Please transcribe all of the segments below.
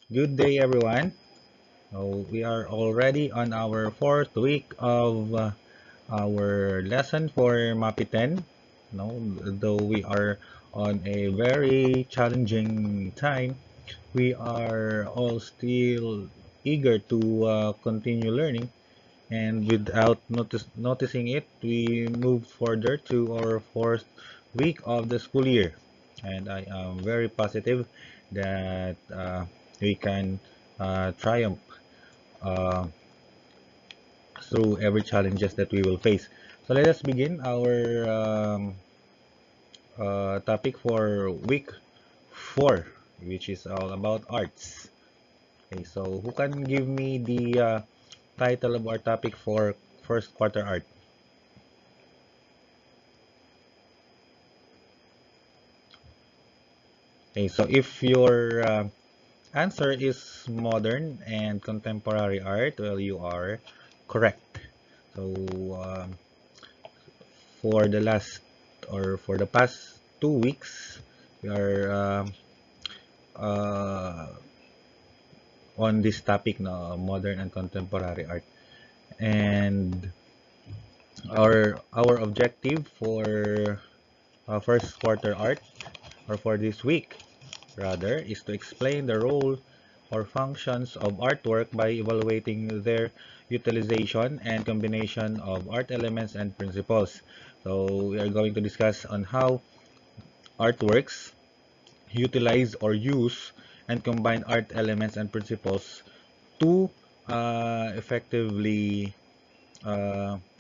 Good day, everyone. We are already on our fourth week of our lesson for MAPI 10. Though we are on a very challenging time, we are all still eager to continue learning. And without noticing it, we move further to our fourth week of the school year. And I am very positive that we can triumph uh, through every challenges that we will face. So let us begin our topic for week 4, which is all about arts. Okay, so who can give me the title of our topic for first quarter art? Okay, so if your answer is modern and contemporary art, well, you are correct. So for the last or for the past 2 weeks, we are uh, on this topic na modern and contemporary art. And our objective for first quarter art or for this week rather is to explain the role or functions of artwork by evaluating their utilization and combination of art elements and principles. So we are going to discuss on how artworks utilize or use and combine art elements and principles to effectively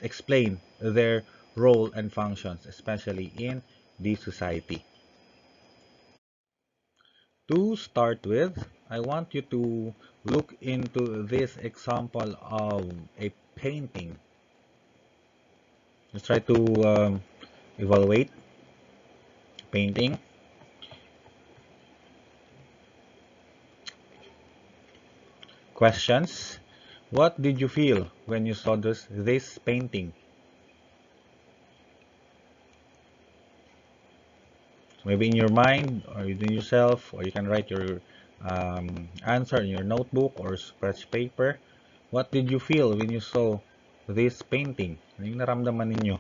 explain their role and functions, especially in the society. To start with, I want you to look into this example of a painting. Let's try to evaluate painting. Questions. What did you feel when you saw this painting? So maybe in your mind or within yourself, or you can write your answer in your notebook or scratch paper. What did you feel when you saw this painting? Ano yung naramdaman ninyo?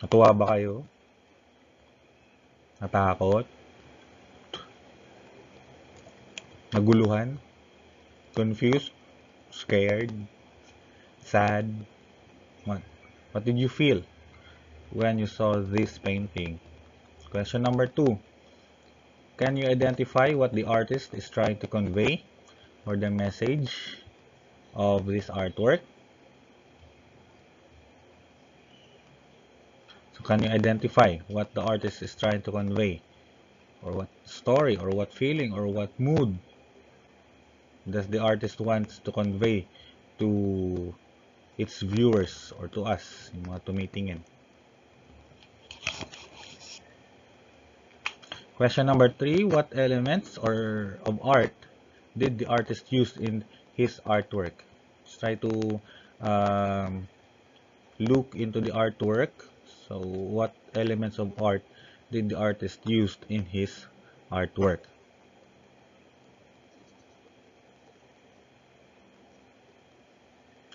Natuwa ba kayo? Natakot? Naguluhan? Confused? Scared? Sad? What? What did you feel when you saw this painting? Question number 2. Can you identify what the artist is trying to convey or the message of this artwork? So can you identify what the artist is trying to convey, or what story or what feeling or what mood does the artist wants to convey to its viewers or to us, yung mga tumitingin? Question number 3, what elements or of art did the artist use in his artwork? Let's try to um, look into the artwork. So what elements of art did the artist use in his artwork?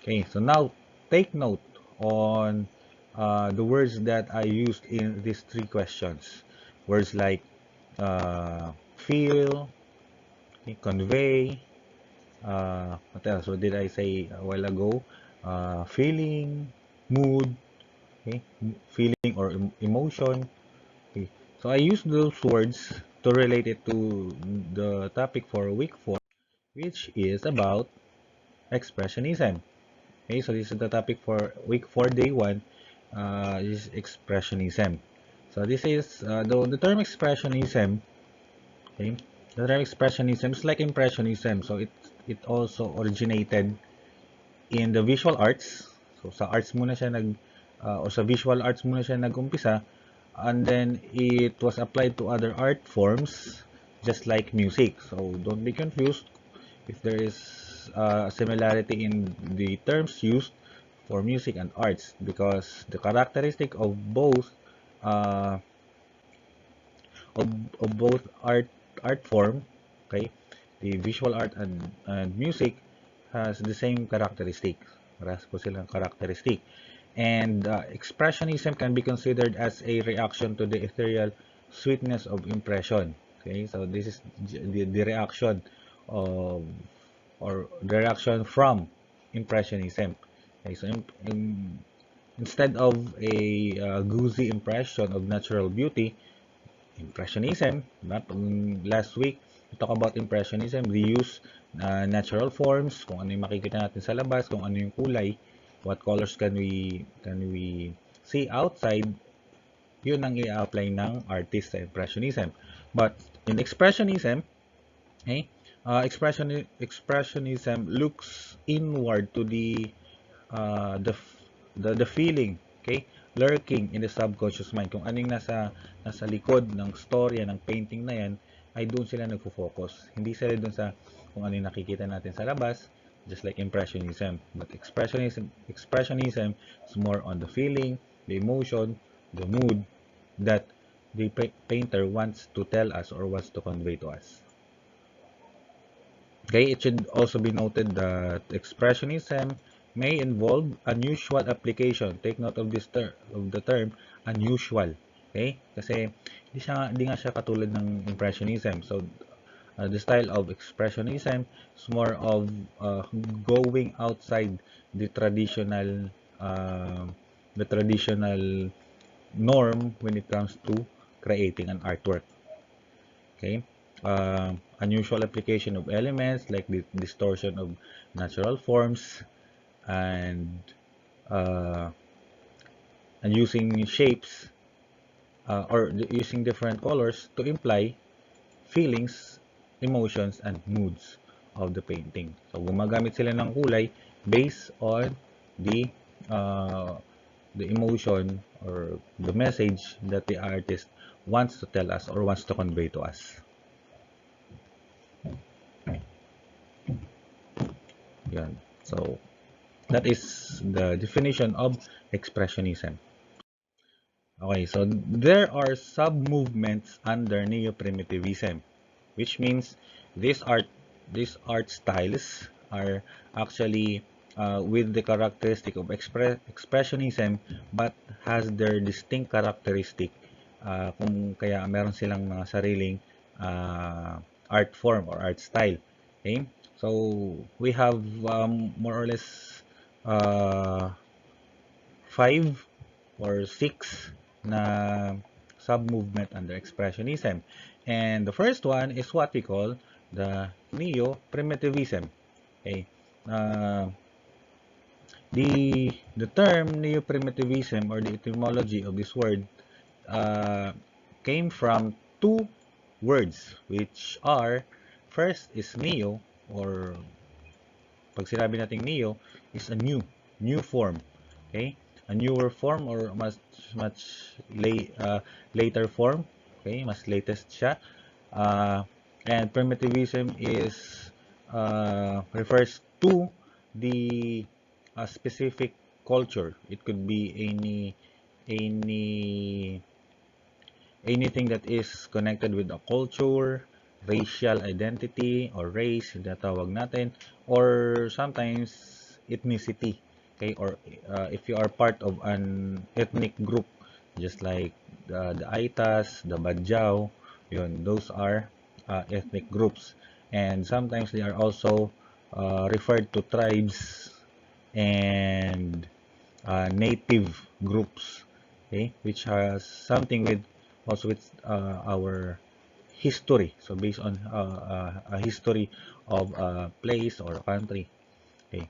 Okay, so now take note on the words that I used in these 3 questions. Words like feel, okay, convey, what else? What did I say a while ago? Feeling, mood, okay, feeling or emotion. Okay. So I use those words to relate it to the topic for week 4, which is about expressionism. Okay, so this is the topic for week 4, day 1, is expressionism. So this is the term expressionism. Okay, the term expressionism is like impressionism. So it also originated in the visual arts. So sa arts muna siya or sa visual arts muna siya nag-umpisa, and then it was applied to other art forms just like music. So don't be confused if there is a similarity in the terms used for music and arts, because the characteristic of both uh, of both art form, okay, the visual art and music has the same characteristic. Paras po silang characteristic. And expressionism can be considered as a reaction to the ethereal sweetness of impression. Okay, so this is the reaction of or the reaction from impressionism. Okay, so instead of a gauzy impression of natural beauty, Impressionism, last week, we talk about Impressionism. We use natural forms, kung ano yung makikita natin sa labas, kung ano yung kulay, what colors can we see outside, yun ang i-apply ng artist sa Impressionism. But in Expressionism, okay, Expressionism looks inward to uh, the, the feeling, okay, lurking in the subconscious mind. Kung anong nasa likod ng storya ng painting na yan, ay doon sila nagfo-focus. Hindi sila doon sa kung ano yung nakikita natin sa labas, just like Impressionism. But Expressionism is more on the feeling, the emotion, the mood that the painter wants to tell us or wants to convey to us. Okay, it should also be noted that Expressionism may involve unusual application. Take note of of the term unusual. Okay? Kasi hindi nga siya katulad ng Impressionism. So the style of Expressionism is more of going outside the traditional uh, the traditional norm when it comes to creating an artwork. Okay, unusual application of elements like the distortion of natural forms and uh, and using shapes or using different colors to imply feelings, emotions, and moods of the painting. So gumagamit sila ng kulay based on uh, the emotion or the message that the artist wants to tell us or wants to convey to us. Yan. So, that is the definition of expressionism. Okay, so there are sub-movements under neo-primitivism, which means these art these art styles are actually with the characteristic of expressionism but has their distinct characteristic kung kaya meron silang mga sariling art form or art style. Okay? So we have more or less uh, 5 or 6 na sub-movement under Expressionism. And the first one is what we call the Neo-Primitivism. Okay. The term Neo-Primitivism or the etymology of this word uh, came from 2 words which are first is neo or pag sinabi nating neo is a new form. Okay? A newer form or much later form. Okay? Mas latest siya. And primitivism is refers to the specific culture. It could be any anything that is connected with a culture, racial identity, or race, na tawag natin, or sometimes ethnicity. Okay, or if you are part of an ethnic group, just like the Aitas, the Badjao, yun, those are ethnic groups. And sometimes they are also referred to tribes and native groups, okay, which has something with also with our history. So based on a history of a place or a country. Okay.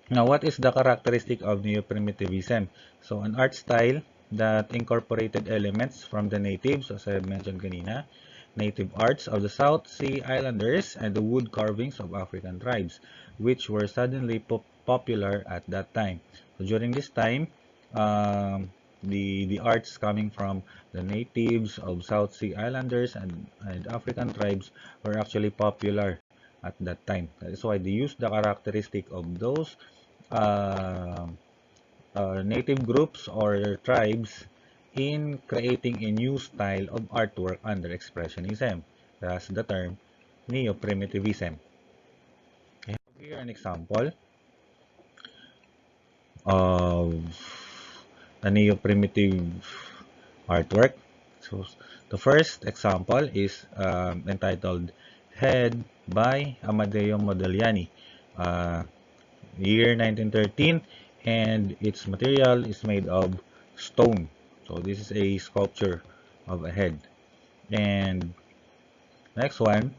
Now, what is the characteristic of neo-primitivism? So, an art style that incorporated elements from the natives, as I mentioned kanina, native arts of the South Sea Islanders and the wood carvings of African tribes, which were suddenly popular at that time. So, during this time, the arts coming from the natives of South Sea Islanders and African tribes were actually popular at that time. That is why they used the characteristic of those uh, native groups or tribes in creating a new style of artwork under Expressionism. as the term neo-primitivism. I have here an example of a neo-primitive artwork. So the first example is entitled Head by Amadeo Modigliani, uh, year 1913, and its material is made of stone. So this is a sculpture of a head. And next one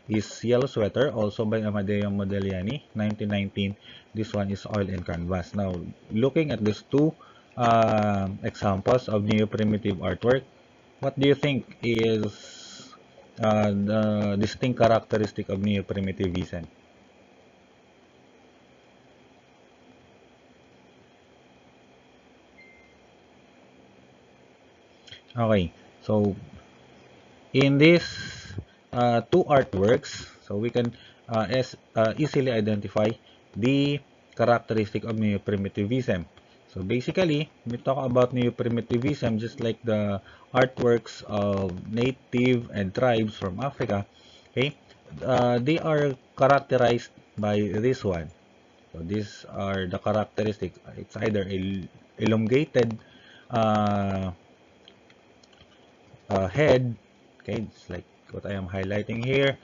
is Yellow Sweater, also by Amadeo Modigliani, 1919. This one is oil and canvas. Now, looking at these two examples of neo-primitive artwork, what do you think is the distinct characteristic of neo-primitivism? Okay, so in these two artworks, so we can easily identify the characteristic of neo-primitivism. So basically, we talk about neo-primitivism just like the artworks of native and tribes from Africa. Okay, they are characterized by this one. So these are the characteristics. It's either elongated uh, head, okay, it's like what I am highlighting here,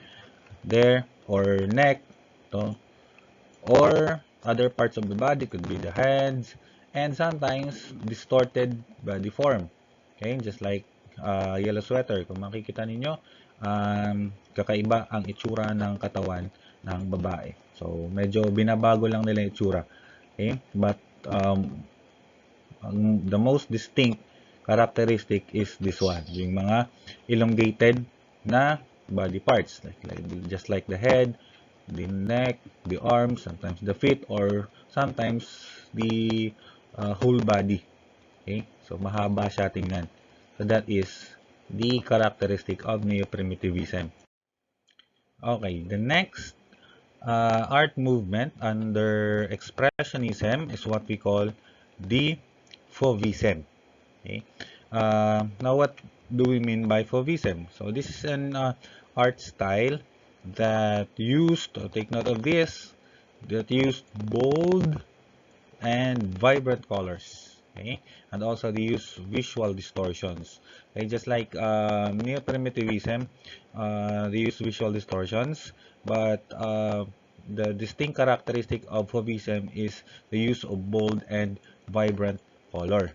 there, or neck, so, or other parts of the body, could be the hands, and sometimes distorted body form. Okay, just like yellow sweater. Kung makikita ninyo, kakaiba ang itsura ng katawan ng babae. So, medyo binabago lang nila yung itsura. Okay, but the most distinct characteristic is this one, yung mga elongated na body parts, just like the head, the neck, the arms, sometimes the feet, or sometimes the whole body. Okay? So, mahaba siya tingnan. So, that is the characteristic of neo-primitivism. Okay, the next art movement under Expressionism is what we call the Fauvism. Okay. Now, what do we mean by Fauvism? So, this is an art style that used, take note of this, that used bold and vibrant colors. Okay, and also they use visual distortions. Okay, just like neo-primitivism, they use visual distortions, but the distinct characteristic of Fauvism is the use of bold and vibrant color.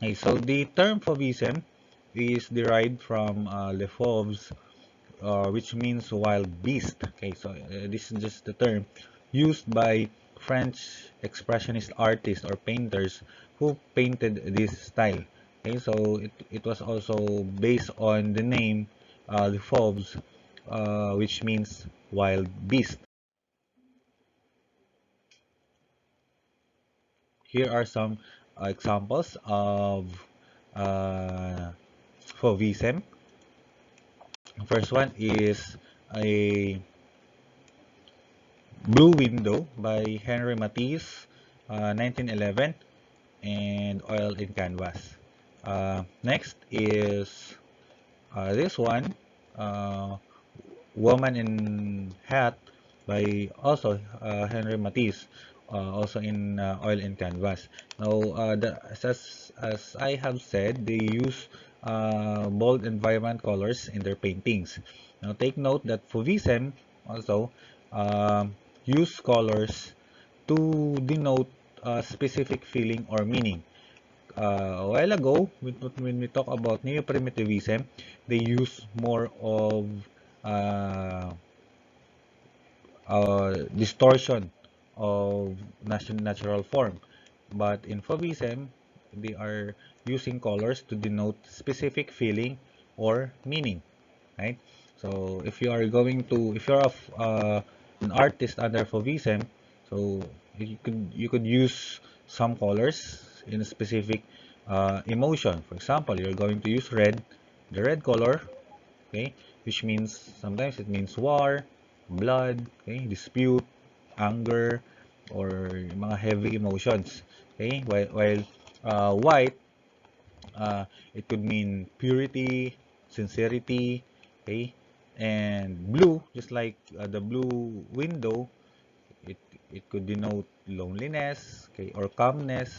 Okay, so the term Fauvism is derived from Le Fauves, which means wild beast. Okay, so this is just the term used by French expressionist artists or painters who painted this style. Okay, so it was also based on the name Le Fauves, which means wild beast. Here are some examples of uh, Fauvism. First one is a Blue Window by Henry Matisse, 1911, and Oil in Canvas. Next is this one, uh, Woman in Hat by also Henry Matisse, also in Oil and Canvas. Now, as I have said, they use bold and vibrant colors in their paintings. Now, take note that Fauvism also use colors to denote a specific feeling or meaning. A while ago, when we talk about neo-primitivism, they use more of uh, distortion of natural form. But in Fauvism, they are using colors to denote specific feeling or meaning, right? So if you're an artist under Fauvism, so you could use some colors in a specific emotion. For example, you're going to use red, the red color, okay, which means sometimes it means war, blood, okay, dispute, anger, or mga heavy emotions. Okay, while white, it could mean purity, sincerity, okay? And blue, just like the blue window, it it could denote loneliness, okay, or calmness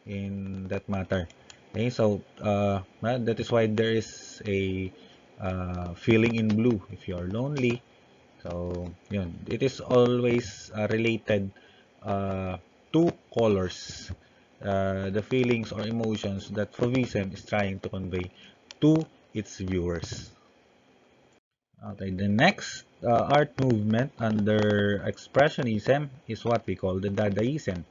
in that matter. Okay, so that is why there is a feeling in blue if you are lonely. So yun, it is always related uh, to colors, the feelings or emotions that Fauvism is trying to convey to its viewers. Okay, the next art movement under Expressionism is what we call the Dadaism.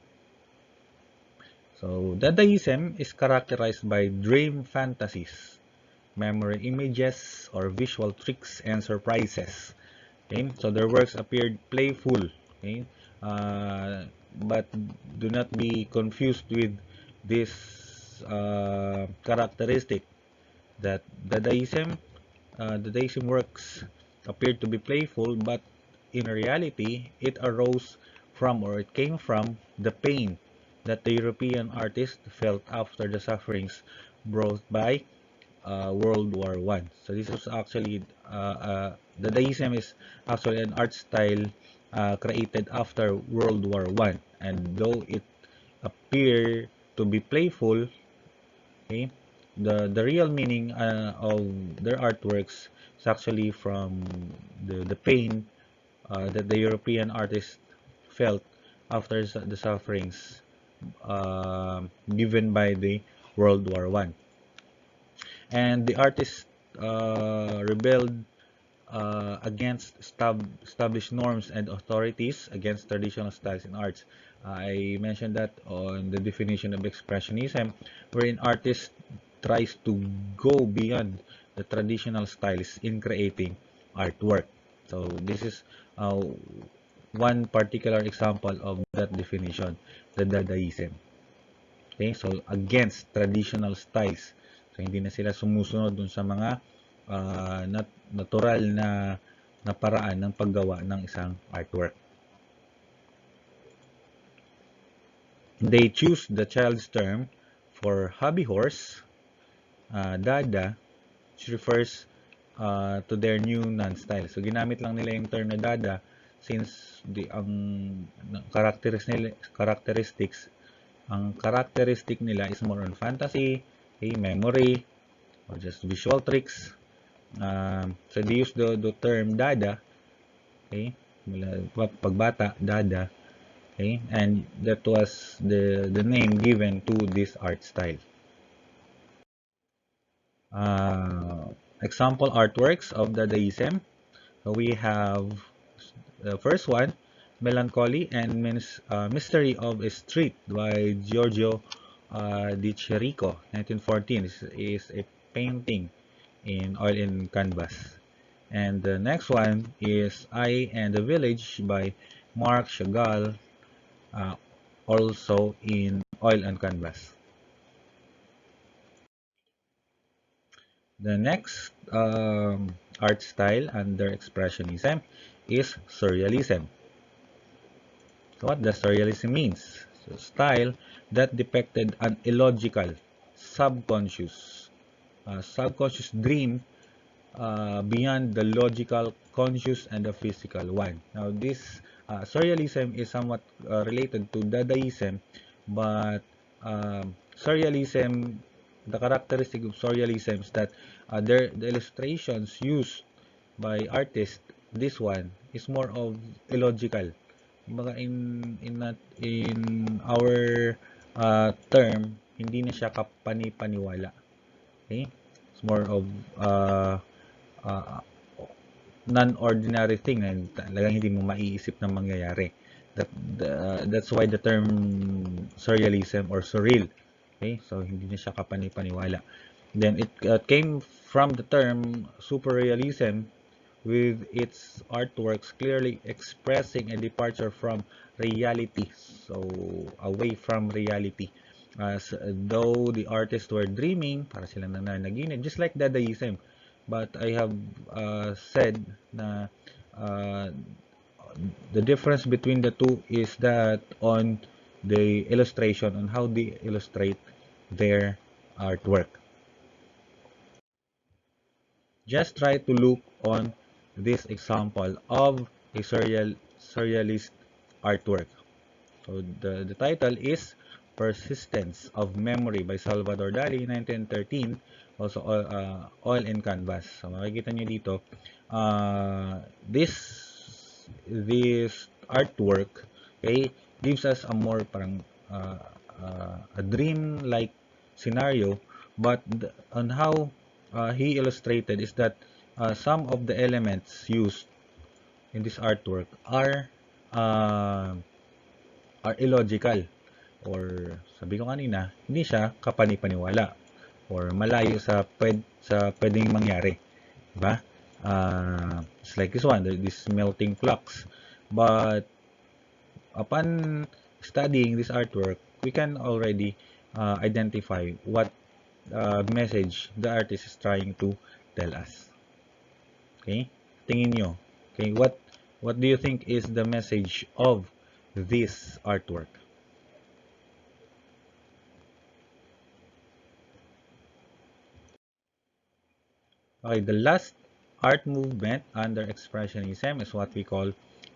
So, Dadaism is characterized by dream fantasies, memory images, or visual tricks and surprises. Okay, so their works appeared playful. Okay, but do not be confused with this characteristic that Dadaism works appeared to be playful, but in reality, it arose from or it came from the pain that the European artist felt after the sufferings brought by World War One. So this was actually Dadaism is actually an art style created after World War One, and though it appear to be playful, okay, the real meaning of their artworks is actually from the pain that the European artist felt after the sufferings given by the World War One. And the artist rebelled against established norms and authorities against traditional styles in arts. I mentioned that on the definition of expressionism, wherein artist tries to go beyond the traditional styles in creating artwork. So this is one particular example of that definition, the Dadaism. Okay, so against traditional styles. So hindi na sila sumusunod dun sa mga natural na paraan ng paggawa ng isang artwork. They choose the child's term for hobby horse, dada, which refers to their new non-style. So ginamit lang nila yung term na dada since ang characteristic nila is more on fantasy, okay, memory, or just visual tricks. So they use the term dada, okay, pagbata, dada, okay, and that was the name given to this art style. Example artworks of Dadaism. So we have the first one, Melancholy and Mystery of a Street by Giorgio di Chirico, 1914. This is a painting in oil and canvas. And the next one is I and the Village by Marc Chagall, uh, also in oil and canvas. The next art style under Expressionism is Surrealism. So what does Surrealism means? So style that depicted an illogical, subconscious dream beyond the logical, conscious, and the physical one. Now, this Surrealism is somewhat related to Dadaism, but Surrealism, the characteristic of Surrealism is that the illustrations used by artists, this one is more of illogical. Kumbaga in our term, hindi na siya kapani-paniwala. Okay? It's more of uh, non-ordinary thing na talagang hindi mo maiisip na mangyayari. That's why the term surrealism or surreal. Okay? So, hindi na siya kapani-paniwala. Then, it came from the term superrealism with its artworks clearly expressing a departure from reality. So, away from reality. As though the artists were dreaming, para silang nananaginip, just like Dadaism. But I have said na uh, the difference between the two is that on the illustration, on how they illustrate their artwork. Just try to look on this example of a surrealist artwork. So the title is Persistence of Memory by Salvador Dali, 1913, also oil and canvas. So makikita nyo dito, this artwork, okay, gives us a more parang a dream-like scenario, but on how he illustrated is that some of the elements used in this artwork uh, are illogical, or sabi ko kanina, hindi siya kapani-paniwala or malayo sa pwedeng mangyari, di ba? It's like this one, this melting clocks. But upon studying this artwork, we can already identify what message the artist is trying to tell us. Okay? Tingin nyo. Okay, what do you think is the message of this artwork? Okay, the last art movement under Expressionism is what we call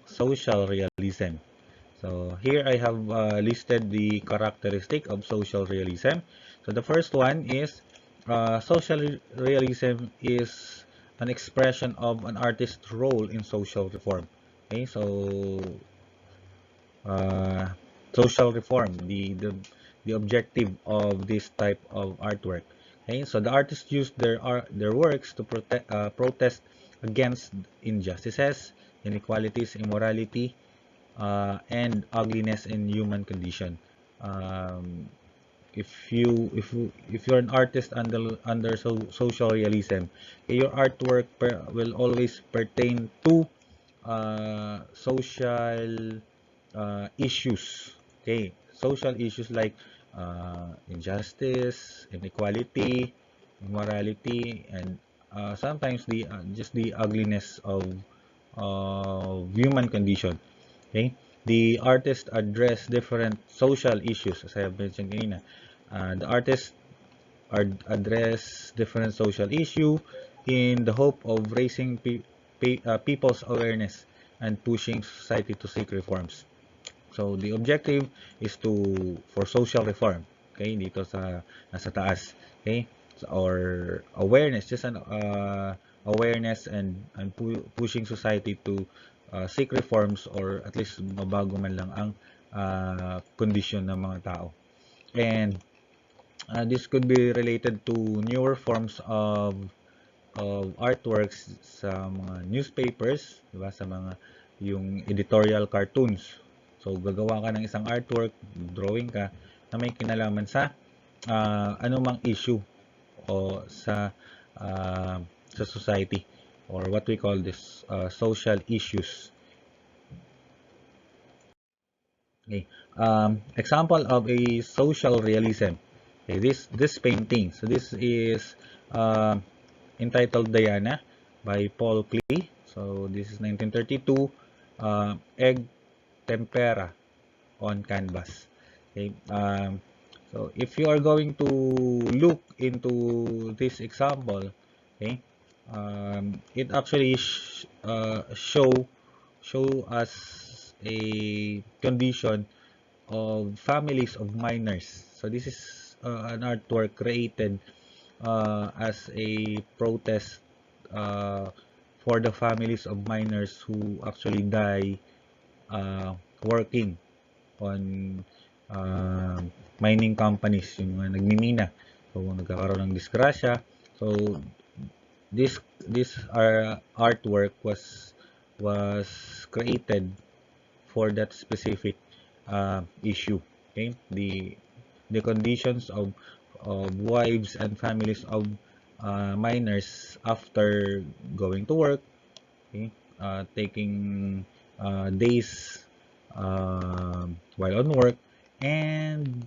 social realism. So here I have listed the characteristic of social realism. So the first one is social realism is an expression of an artist's role in social reform. Okay, so uh, social reform, the objective of this type of artwork. Okay, so the artists use their works to protest against injustices, inequalities, immorality, and ugliness in human condition. Um, if you're an artist under social realism, your artwork will always pertain to social issues. Okay, social issues like injustice, inequality, immorality, and sometimes the just the ugliness of human condition. Okay, the artist address different social issues, as I have mentioned kanina. The artist address different social issue in the hope of raising people's awareness and pushing society to seek reforms. So the objective is for social reform. Okay, dito sa nasa taas. Okay? So, or awareness, just an awareness and pushing society to seek reforms, or at least mabago man lang ang kondisyon ng mga tao. And this could be related to newer forms of artworks sa mga newspapers, di ba? Sa mga yung editorial cartoons. So gagawa ka ng isang artwork, drawing ka na may kinalaman sa anumang issue o sa society, or what we call this social issues. Okay. Example of a social realism. Okay, this painting. So this is entitled Diana by Paul Klee. So this is 1932. Egg tempera on canvas. Okay. So if you are going to look into this example, okay, it actually show us a condition of families of miners. So this is an artwork created as a protest uh, for the families of miners who actually die working on uh, mining companies, yung mga nagmimina. So nagkakaroon ng disgrasya. So this artwork was created for that specific issue. Okay, the conditions of wives and families of miners after going to work, okay, taking days while on work, and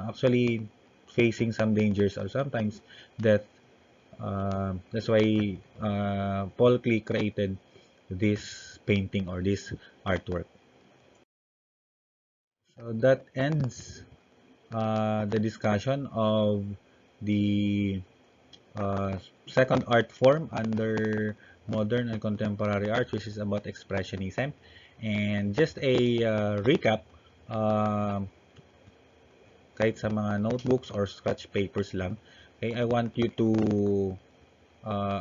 actually facing some dangers or sometimes death. That's why Paul Klee created this painting or this artwork. So that ends the discussion of the second art form under modern and contemporary art, which is about Expressionism. And just a recap, uh, kahit sa mga notebooks or scratch papers lang, okay, I want you to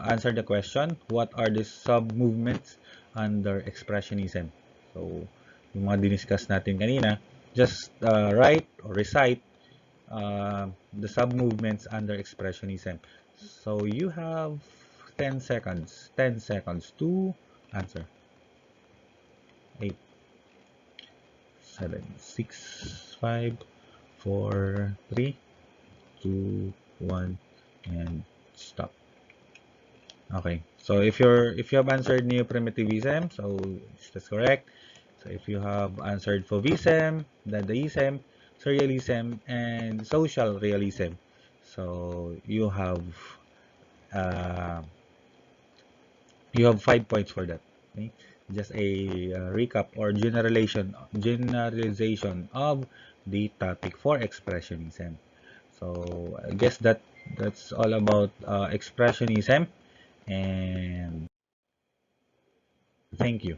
answer the question, what are the sub-movements under Expressionism? So, yung mga diniscuss natin kanina, just write or recite the sub-movements under Expressionism. So, you have 10 seconds. 10 seconds to answer. 8, 7, 6, 5, 4, 3, 2, 1, and stop. Okay. So if you have answered neo-primitivism, so that's correct. So if you have answered Fauvism, Dadaism, Surrealism, and Social Realism, so uh, you have 5 points for that. Okay? Just a recap or generalization of the topic for Expressionism. So I guess that's all about Expressionism, and thank you.